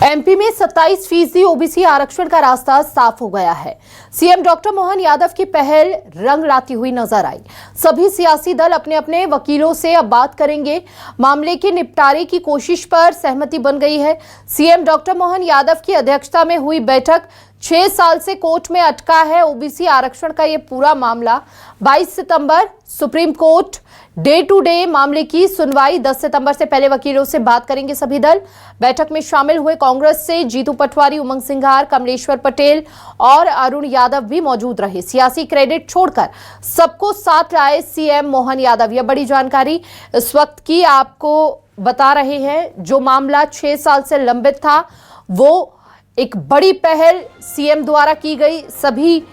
MP में 27% OBC आरक्षण का रास्ता साफ हो गया है। सीएम डॉक्टर मोहन यादव की पहल रंग लाती हुई नजर आई। सभी सियासी दल अपने अपने वकीलों से अब बात करेंगे। मामले के निपटारे की कोशिश पर सहमति बन गई है। सीएम डॉक्टर मोहन यादव की अध्यक्षता में हुई बैठक 6 साल से कोर्ट में अटका है ओबीसी आरक्षण का ये पूरा मामला। 22 सितंबर supreme court day to day मामले की सुनवाई। 10 सितंबर से पहले वकीलों से बात करेंगे सभी दल। बैठक में शामिल हुए कांग्रेस से जीतू पटवारी, उमंग सिंघार, कमलेश्वर पटेल और अरुण यादव भी मौजूद रहे। सियासी क्रेडिट छोड़कर सबको साथ लाए सीएम मोहन यादव। यह बड़ी जानकारी इस वक्त की आपको बता रहे हैं। जो मामला 6 साल से लंबित था वो एक बड़ी पहल सीएम द्वारा की गई। सभी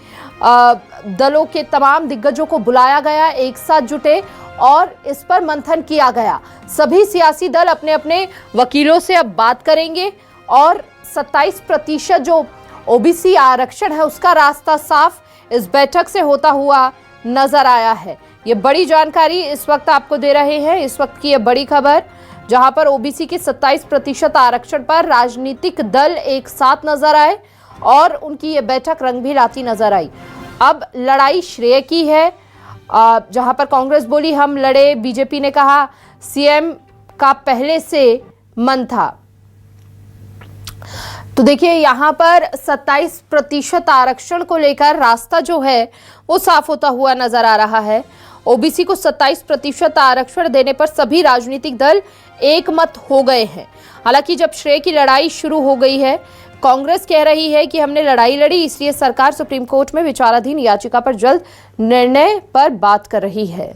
दलों के तमाम दिग्गजों को बुलाया गया, एक साथ जुटे और इस पर मंथन किया गया। सभी सियासी दल अपने अपने वकीलों से अब बात करेंगे और 27% जो ओबीसी आरक्षण है उसका रास्ता साफ इस बैठक से होता हुआ नजर आया है। ये बड़ी जानकारी इस वक्त आपको दे रहे हैं। इस वक्त की ये बड़ी खबर, जहां पर ओबीसी के 27% आरक्षण पर राजनीतिक दल एक साथ नजर आए और उनकी ये बैठक रंग भी लाती नजर आई। अब लड़ाई श्रेय की है। जहां पर कांग्रेस बोली हम लड़े, बीजेपी ने कहा सीएम का पहले से मन था। तो देखिए यहां पर 27% आरक्षण को लेकर रास्ता जो है वो साफ होता हुआ नजर आ रहा है। ओबीसी को 27% आरक्षण देने पर सभी राजनीतिक दल एक मत हो गए हैं। हालांकि जब श्रेय की लड़ाई शुरू हो गई है, कांग्रेस कह रही है कि हमने लड़ाई लड़ी इसलिए सरकार सुप्रीम कोर्ट में विचाराधीन याचिका पर जल्द निर्णय पर बात कर रही है।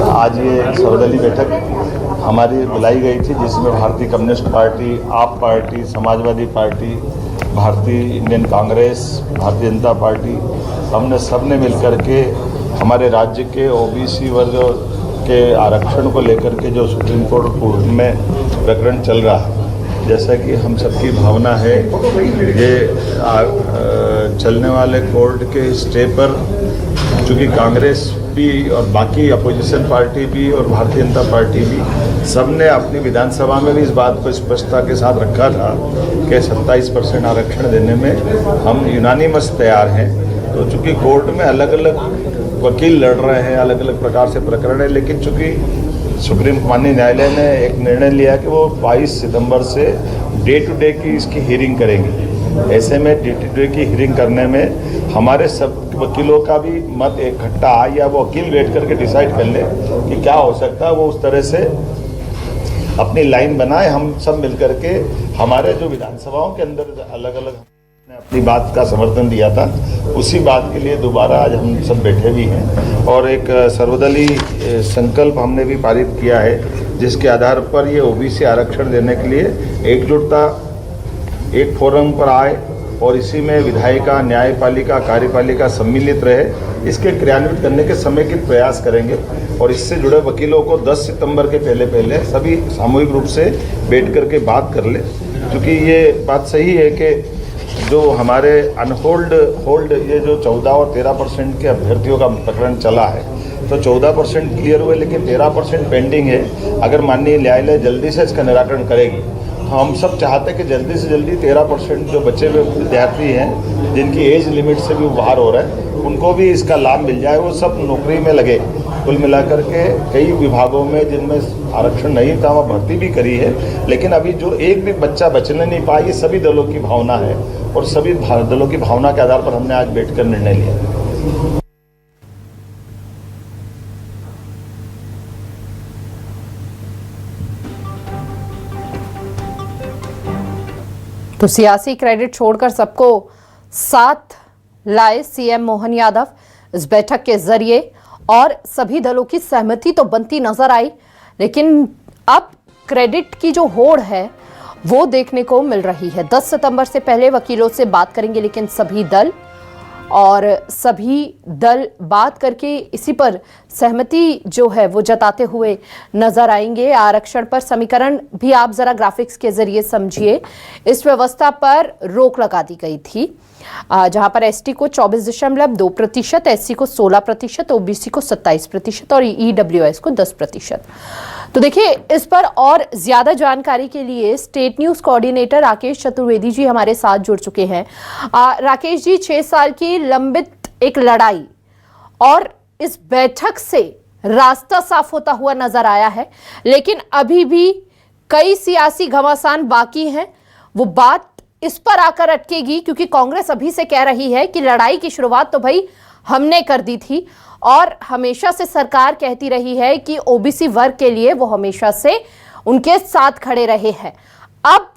आज ये सर्वदलीय बैठक हमारी बुलाई गई थी, जिसमें भारतीय कम्युनिस्ट पार्टी, आप पार्टी, समाजवादी पार्टी, भारतीय इंडियन कांग्रेस, भारतीय जनता पार्टी, हमने सबने मिलकर के हमारे राज्य के ओबीसी वर्ग के आरक्षण को लेकर के जो सुप्रीम कोर्ट में प्रकरण चल रहा है, जैसा कि हम सबकी भावना है, ये चलने वाले कोर्ट के स्टे पर चूँकि कांग्रेस भी और बाकी अपोजिशन पार्टी भी और भारतीय जनता पार्टी भी सबने अपनी विधानसभा में भी इस बात को स्पष्टता के साथ रखा था कि 27% आरक्षण देने में हम यूनानिमस तैयार हैं। तो चूँकि कोर्ट में अलग अलग वकील लड़ रहे हैं, अलग अलग प्रकार से प्रकरण है, लेकिन चूँकि सुप्रीम माननीय न्यायालय ने एक निर्णय लिया कि वो 22 सितंबर से डे टू डे की इसकी हियरिंग करेंगे। ऐसे में डे टू डे की हियरिंग करने में हमारे सब वकीलों का भी मत इकट्ठा आए या वो वकील बैठ करके डिसाइड कर ले कि क्या हो सकता है, वो उस तरह से अपनी लाइन बनाए। हम सब मिलकर के हमारे जो विधानसभाओं के अंदर अलग अलग ने अपनी बात का समर्थन दिया था, उसी बात के लिए दोबारा आज हम सब बैठे भी हैं और एक सर्वदलीय संकल्प हमने भी पारित किया है, जिसके आधार पर ये ओबीसी आरक्षण देने के लिए एकजुटता एक फोरम पर आए और इसी में विधायिका, न्यायपालिका, कार्यपालिका सम्मिलित रहे। इसके क्रियान्वित करने के समेकित प्रयास करेंगे और इससे जुड़े वकीलों को 10 सितंबर के पहले सभी सामूहिक रूप से बैठ करके बात कर ले। क्योंकि ये बात सही है कि जो हमारे अनहोल्ड ये जो 14 और 13% के अभ्यर्थियों का प्रकरण चला है, तो 14% क्लियर हुए लेकिन 13% पेंडिंग है। अगर माननीय न्यायालय जल्दी से इसका निराकरण करेगी, हम सब चाहते हैं कि जल्दी से जल्दी 13% जो बचे हुए विद्यार्थी हैं जिनकी एज लिमिट से भी बाहर हो रहा है, उनको भी इसका लाभ मिल जाए, वो सब नौकरी में लगे। कुल मिलाकर के कई विभागों में जिनमें आरक्षण नहीं था वह भर्ती भी करी है, लेकिन अभी जो एक भी बच्चा बचने नहीं पाया, ये सभी दलों की भावना है और सभी दलों की भावना के आधार पर हमने आज बैठकर निर्णय लिया। तो सियासी क्रेडिट छोड़कर सबको साथ लाए सीएम मोहन यादव इस बैठक के जरिए और सभी दलों की सहमति तो बनती नजर आई, लेकिन अब क्रेडिट की जो होड़ है वो देखने को मिल रही है। 10 सितंबर से पहले वकीलों से बात करेंगे, लेकिन सभी दल और सभी दल बात करके इसी पर सहमति जो है वो जताते हुए नजर आएंगे। आरक्षण पर समीकरण भी आप जरा ग्राफिक्स के जरिए समझिए। इस व्यवस्था पर रोक लगा दी गई थी जहां पर एसटी को 24.2%, एससी को 16%, ओबीसी को 27% और ईडब्ल्यूएस को 10%। तो देखिए, इस पर और ज्यादा जानकारी के लिए state news coordinator Rakesh Chaturvedi ji हमारे साथ जुड़ चुके हैं। राकेश जी, 6 साल की लंबित एक लड़ाई और इस बैठक से रास्ता साफ होता हुआ नजर आया है, लेकिन अभी भी कई सियासी घमासान बाकी हैं। वो बात इस पर आकर अटकेगी क्योंकि कांग्रेस अभी से कह रही है कि लड़ाई की शुरुआत तो भाई हमने कर दी थी और हमेशा से सरकार कहती रही है कि ओबीसी वर्ग के लिए वो हमेशा से उनके साथ खड़े रहे हैं। अब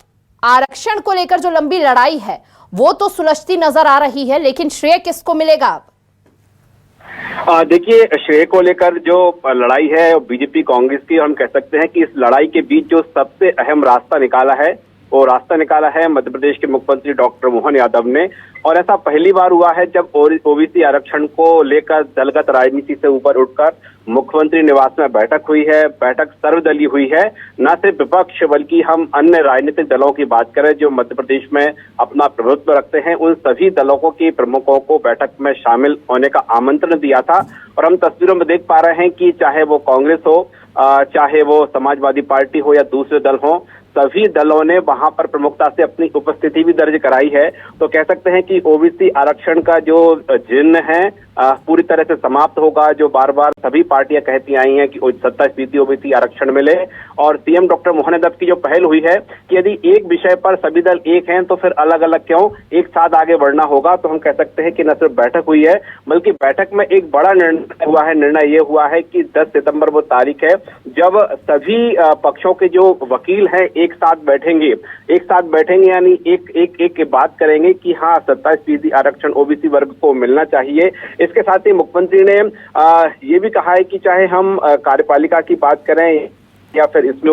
आरक्षण को लेकर जो लंबी लड़ाई है वो तो सुलझती नजर आ रही है, लेकिन श्रेय किसको मिलेगा अब? देखिए, श्रेय को लेकर जो लड़ाई है बीजेपी कांग्रेस की, हम कह सकते हैं कि इस लड़ाई के बीच जो सबसे अहम रास्ता निकाला है वो रास्ता निकाला है मध्य प्रदेश के मुख्यमंत्री डॉक्टर मोहन यादव ने। और ऐसा पहली बार हुआ है जब ओबीसी आरक्षण को लेकर दलगत राजनीति से ऊपर उठकर मुख्यमंत्री निवास में बैठक हुई है। बैठक सर्वदलीय हुई है, न सिर्फ विपक्ष बल्कि हम अन्य राजनीतिक दलों की बात करें जो मध्य प्रदेश में अपना प्रभुत्व रखते हैं, उन सभी दलों के प्रमुखों को बैठक में शामिल होने का आमंत्रण दिया था। और हम तस्वीरों में देख पा रहे हैं कि चाहे वो कांग्रेस हो, चाहे वो समाजवादी पार्टी हो या दूसरे दल हो, सभी दलों ने वहां पर प्रमुखता से अपनी उपस्थिति भी दर्ज कराई है। तो कह सकते हैं कि ओबीसी आरक्षण का जो जिन्न है पूरी तरह से समाप्त होगा। जो बार बार सभी पार्टियां कहती आई हैं कि 27% ओबीसी आरक्षण मिले, और सीएम डॉक्टर मोहन यादव की जो पहल हुई है कि यदि एक विषय पर सभी दल एक हैं तो फिर अलग अलग क्यों, एक साथ आगे बढ़ना होगा। तो हम कह सकते हैं कि न सिर्फ बैठक हुई है बल्कि बैठक में एक बड़ा निर्णय हुआ है। निर्णय ये हुआ है कि 10 सितंबर वो तारीख है जब सभी पक्षों के जो वकील हैं एक साथ बैठेंगे यानी एक बात करेंगे कि हाँ 27% आरक्षण ओबीसी वर्ग को मिलना चाहिए। इसके साथ ही मुख्यमंत्री ने ये भी कहा है कि चाहे हम कार्यपालिका की बात करें या फिर इसमें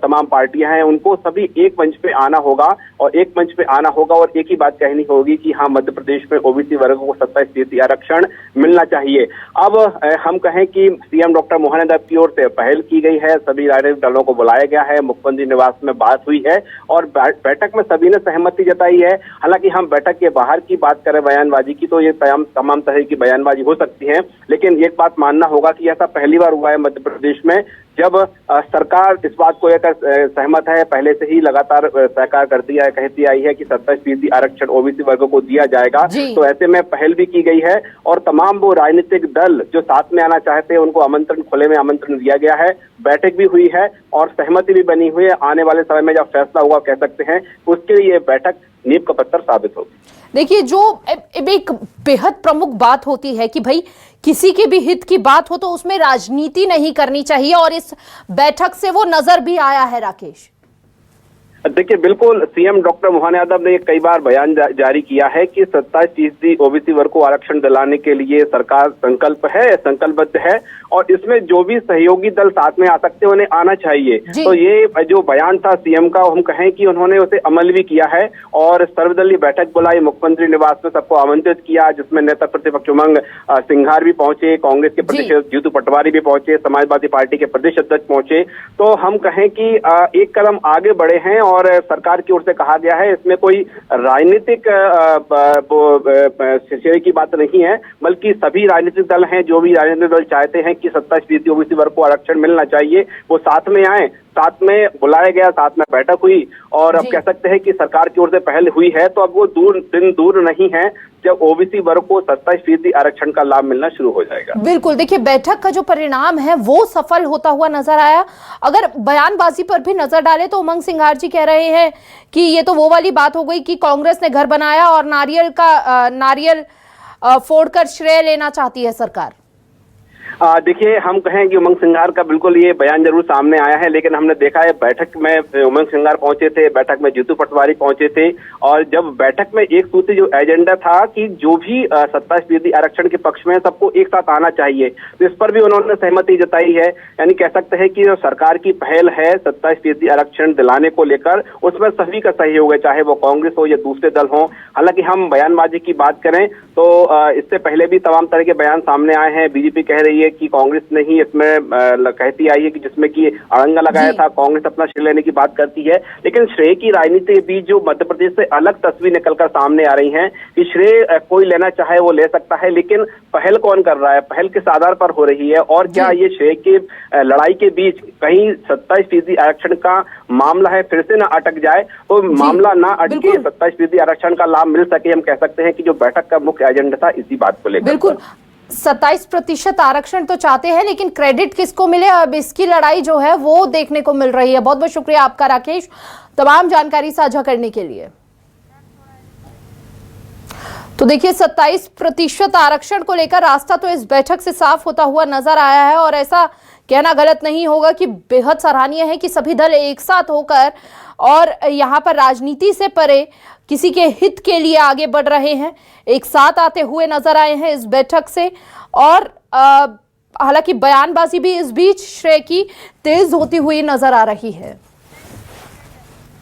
तमाम पार्टियां हैं, उनको सभी एक मंच पे आना होगा और एक ही बात कहनी होगी कि हाँ मध्य प्रदेश में ओबीसी वर्ग को 27% आरक्षण मिलना चाहिए। अब हम कहें कि सीएम डॉक्टर मोहन यादव की ओर से पहल की गई है, सभी राजनीतिक दलों को बुलाया गया है, मुख्यमंत्री निवास में बात हुई है और बैठक में सभी ने सहमति जताई है। हालांकि हम बैठक के बाहर की बात करें बयानबाजी की तो ये तमाम तरह की बयानबाजी हो सकती है, लेकिन एक बात मानना होगा कि ऐसा पहली बार हुआ है मध्य प्रदेश में जब सरकार इस बात को लेकर सहमत है। पहले से ही लगातार सरकार कहती आई है कि 27% आरक्षण ओबीसी वर्ग को दिया जाएगा। तो ऐसे में पहल भी की गई है और तमाम वो राजनीतिक दल जो साथ में आना चाहते हैं उनको आमंत्रण, खुले में आमंत्रण दिया गया है। बैठक भी हुई है और सहमति भी बनी हुई है। आने वाले समय में जब फैसला हुआ कह सकते हैं उसके लिए बैठक नींव का पत्थर साबित होगी। देखिए, जो एक बेहद प्रमुख बात होती है कि भाई किसी के भी हित की बात हो तो उसमें राजनीति नहीं करनी चाहिए, और इस बैठक से वो नजर भी आया है। राकेश, देखिए, बिल्कुल सीएम डॉक्टर मोहन यादव ने कई बार बयान जारी किया है कि 27% ओबीसी वर्ग को आरक्षण दिलाने के लिए सरकार संकल्पबद्ध है और इसमें जो भी सहयोगी दल साथ में आ सकते हैं उन्हें आना चाहिए। तो ये जो बयान था सीएम का, हम कहें कि उन्होंने उसे अमल भी किया है और सर्वदलीय बैठक बुलाई, मुख्यमंत्री निवास में सबको आमंत्रित किया, जिसमें नेता प्रतिपक्ष उमंग सिंघार भी पहुंचे, कांग्रेस के प्रदेश जीतू पटवारी भी पहुंचे, समाजवादी पार्टी के प्रदेश अध्यक्ष पहुंचे। तो हम कहें कि एक कदम आगे बढ़े हैं और सरकार की ओर से कहा गया है इसमें कोई राजनीतिक श्रेय की बात नहीं है, बल्कि सभी राजनीतिक दल हैं, जो भी राजनीतिक दल चाहते हैं कि 27% ओबीसी वर्ग को आरक्षण मिलना चाहिए वो साथ में आए। साथ में बुलाया गया, साथ में बैठक हुई और अब कह सकते हैं कि सरकार की ओर से पहल हुई है। तो अब वो दिन दूर नहीं है जब ओबीसी वर्ग को 27% आरक्षण का लाभ मिलना शुरू हो जाएगा। बिल्कुल, देखिए बैठक का जो परिणाम है वो सफल होता हुआ नजर आया। अगर बयानबाजी पर भी नजर डाले तो उमंग सिंघार जी कह रहे हैं कि ये तो वो वाली बात हो गई कि कांग्रेस ने घर बनाया और नारियल फोड़कर श्रेय लेना चाहती है सरकार। देखिए, हम कहें कि उमंग सिंघार का बिल्कुल ये बयान जरूर सामने आया है, लेकिन हमने देखा है बैठक में उमंग सिंघार पहुंचे थे, बैठक में जीतू पटवारी पहुंचे थे, और जब बैठक में एक सूत्री जो एजेंडा था कि जो भी 27% आरक्षण के पक्ष में सबको एक साथ आना चाहिए, तो इस पर भी उन्होंने सहमति जताई है। यानी कह सकते हैं कि जो सरकार की पहल है 27% आरक्षण दिलाने को लेकर, उसमें सभी का सहयोग है, चाहे वो कांग्रेस हो या दूसरे दल हो। हालांकि हम बयानबाजी की बात करें तो इससे पहले भी तमाम तरह के बयान सामने आए हैं। बीजेपी कह रही है कि कांग्रेस ने ही इसमें कहती आई है कि जिसमें कि अड़ंगा लगाया था, कांग्रेस अपना श्रेय लेने की बात करती है, लेकिन श्रेय की राजनीति के बीच जो मध्य प्रदेश से अलग तस्वीर निकलकर सामने आ रही है कि श्रेय कोई लेना चाहे वो ले सकता है, लेकिन पहल कौन कर रहा है, पहल किस आधार पर हो रही है, और क्या ये श्रेय के लड़ाई के बीच कहीं 27% आरक्षण का मामला है फिर से ना अटक जाए, तो मामला ना अटके, 27% आरक्षण का लाभ मिल सके। हम कह सकते हैं कि जो बैठक का मुख्य एजेंडा था इसी बात को लेकर। बिल्कुल, 27% आरक्षण तो चाहते हैं, लेकिन क्रेडिट किसको मिले, अब इसकी लड़ाई जो है वो देखने को मिल रही है। बहुत बहुत शुक्रिया आपका राकेश, तमाम जानकारी साझा करने के लिए। तो देखिए, 27% आरक्षण को लेकर रास्ता तो इस बैठक से साफ होता हुआ नजर आया है, और ऐसा कहना गलत नहीं होगा कि बेहद सराहनीय है कि सभी दल एक साथ होकर और यहाँ पर राजनीति से परे किसी के हित के लिए आगे बढ़ रहे हैं, एक साथ आते हुए नजर आए हैं इस बैठक से। और हालांकि बयानबाजी भी इस बीच श्रेय की तेज होती हुई नजर आ रही है।